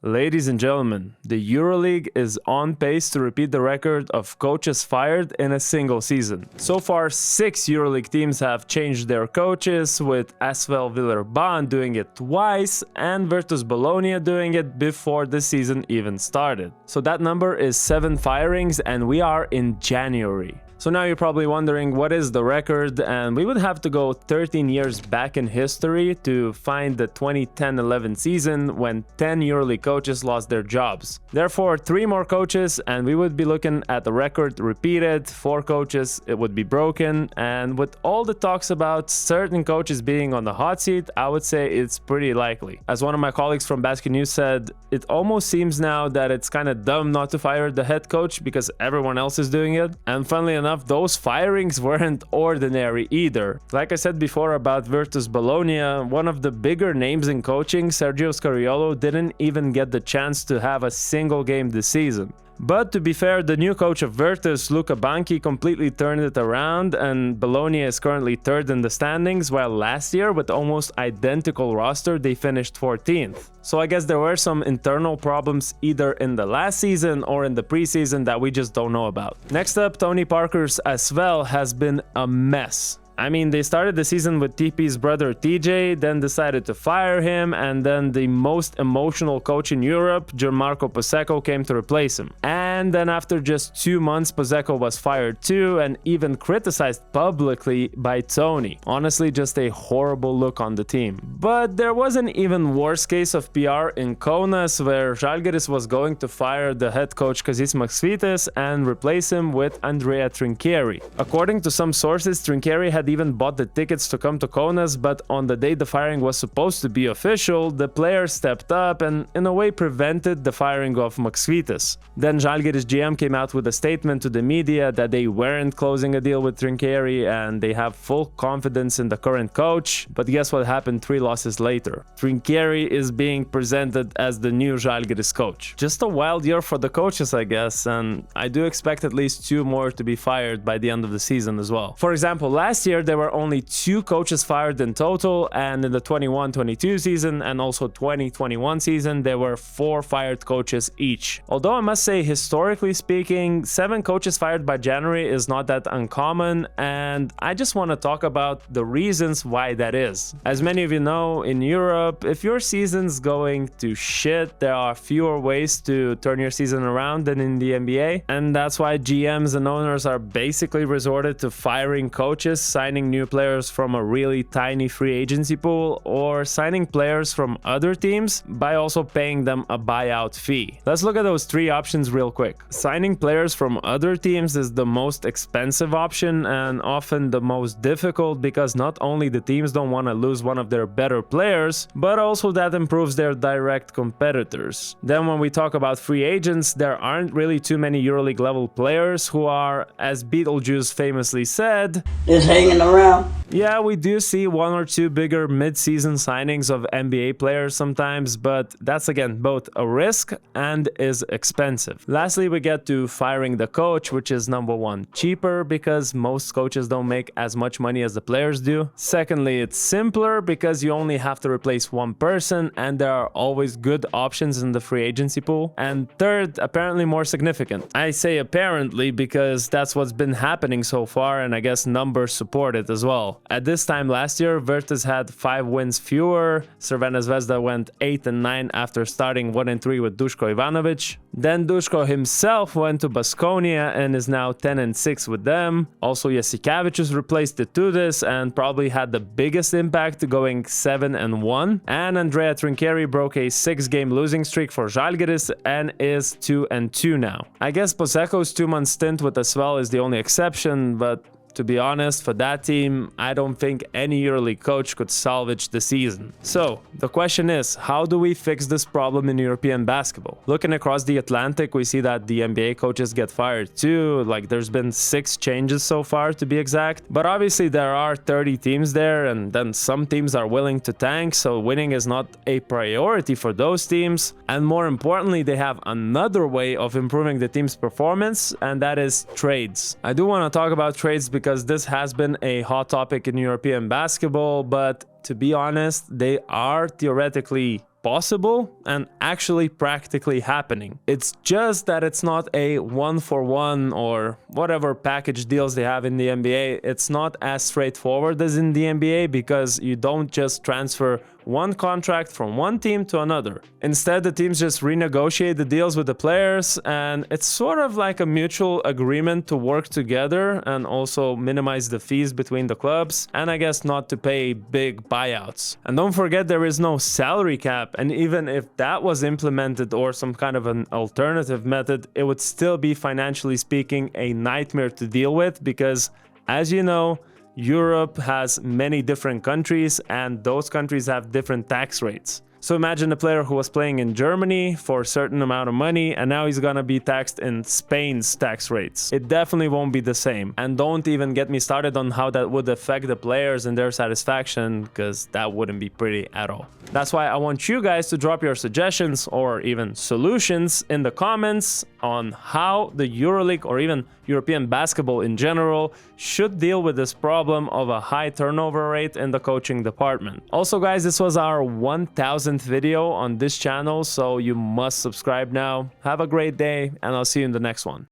Ladies and gentlemen, the EuroLeague is on pace to repeat the record of coaches fired in a single season. So far, 6 EuroLeague teams have changed their coaches, with ASVEL Villeurbanne doing it twice and Virtus Bologna doing it before the season even started. So that number is 7 firings and we are in January. So now you're probably wondering what is the record, and we would have to go 13 years back in history to find the 2010-11 season when 10 EuroLeague coaches lost their jobs. Therefore, 3 more coaches and we would be looking at the record repeated, 4 coaches, it would be broken, and with all the talks about certain coaches being on the hot seat, I would say it's pretty likely. As one of my colleagues from BasketNews said, it almost seems now that it's kind of dumb not to fire the head coach because everyone else is doing it, and funnily enough, those firings weren't ordinary either. Like I said before about Virtus Bologna, one of the bigger names in coaching, Sergio Scariolo, didn't even get the chance to have a single game this season. But to be fair, the new coach of Virtus, Luca Banchi, completely turned it around, and Bologna is currently 3rd in the standings, while last year, with almost identical roster, they finished 14th. So I guess there were some internal problems either in the last season or in the preseason that we just don't know about. Next up, Tony Parker's ASVEL has been a mess. I mean, they started the season with TP's brother TJ, then decided to fire him, and then the most emotional coach in Europe, Gianmarco Pozzecco, came to replace him. And then after just 2 months, Pozzecco was fired too, and even criticized publicly by Tony. Honestly, just a horrible look on the team. But there was an even worse case of PR in Kaunas, where Gytis was going to fire the head coach Kazys Maksvytis and replace him with Andrea Trinchieri. According to some sources, Trinchieri had even bought the tickets to come to Kaunas, but on the day the firing was supposed to be official, the players stepped up and in a way prevented the firing of Maksvytis. Then Žalgiris GM came out with a statement to the media that they weren't closing a deal with Trinchieri and they have full confidence in the current coach, but guess what happened 3 losses later? Trinchieri is being presented as the new Žalgiris coach. Just a wild year for the coaches, I guess, and I do expect at least 2 more to be fired by the end of the season as well. For example, last year there were only 2 coaches fired in total, and in the 21-22 season and also 2021 season there were 4 fired coaches each. Although I must say, historically speaking, 7 coaches fired by January is not that uncommon, and I just want to talk about the reasons why that is. As many of you know, in Europe, if your season's going to shit, there are fewer ways to turn your season around than in the NBA, and that's why GMs and owners are basically resorted to firing coaches, signing new players from a really tiny free agency pool, or signing players from other teams by also paying them a buyout fee. Let's look at those 3 options real quick. Signing players from other teams is the most expensive option and often the most difficult, because not only the teams don't want to lose one of their better players, but also that improves their direct competitors. Then when we talk about free agents, there aren't really too many EuroLeague level players who are, as Beetlejuice famously said, is hanging around. Yeah, we do see 1 or 2 bigger mid-season signings of NBA players sometimes, but that's again both a risk and is expensive. Lastly, we get to firing the coach, which is number 1, cheaper because most coaches don't make as much money as the players do. Secondly, it's simpler because you only have to replace 1 person and there are always good options in the free agency pool. And third, apparently more significant. I say apparently because that's what's been happening so far, and I guess numbers support it as well. At this time last year, Virtus had 5 wins fewer, Crvena Zvezda went 8-9 after starting 1-3 with Dusko Ivanovic. Then Dusko himself went to Baskonia and is now 10-6 with them. Also, Jasikevicius replaced Itoudis and probably had the biggest impact, going 7-1. And Andrea Trinchieri broke a 6-game losing streak for Žalgiris and is 2-2 now. I guess Pozzecco's 2-month stint with ASVEL is the only exception, but to be honest, for that team, I don't think any EuroLeague coach could salvage the season. So, the question is, how do we fix this problem in European basketball? Looking across the Atlantic, we see that the NBA coaches get fired too. Like, there's been 6 changes so far, to be exact. But obviously, there are 30 teams there, and then some teams are willing to tank, so winning is not a priority for those teams. And more importantly, they have another way of improving the team's performance, and that is trades. I do want to talk about trades because this has been a hot topic in European basketball, but to be honest, they are theoretically possible and actually practically happening. It's just that it's not a 1-for-1 or whatever package deals they have in the NBA. It's not as straightforward as in the NBA because you don't just transfer one contract from one team to another. Instead, the teams just renegotiate the deals with the players, and it's sort of like a mutual agreement to work together and also minimize the fees between the clubs, and I guess not to pay big buyouts. And don't forget, there is no salary cap, and even if that was implemented or some kind of an alternative method, it would still be, financially speaking, a nightmare to deal with because, as you know, Europe has many different countries and those countries have different tax rates. So imagine a player who was playing in Germany for a certain amount of money and now he's gonna be taxed in Spain's tax rates. It definitely won't be the same. And don't even get me started on how that would affect the players and their satisfaction, because that wouldn't be pretty at all. That's why I want you guys to drop your suggestions or even solutions in the comments on how the EuroLeague or even European basketball in general should deal with this problem of a high turnover rate in the coaching department. Also guys, this was our 1000th video on this channel, so you must subscribe now. Have a great day and I'll see you in the next one.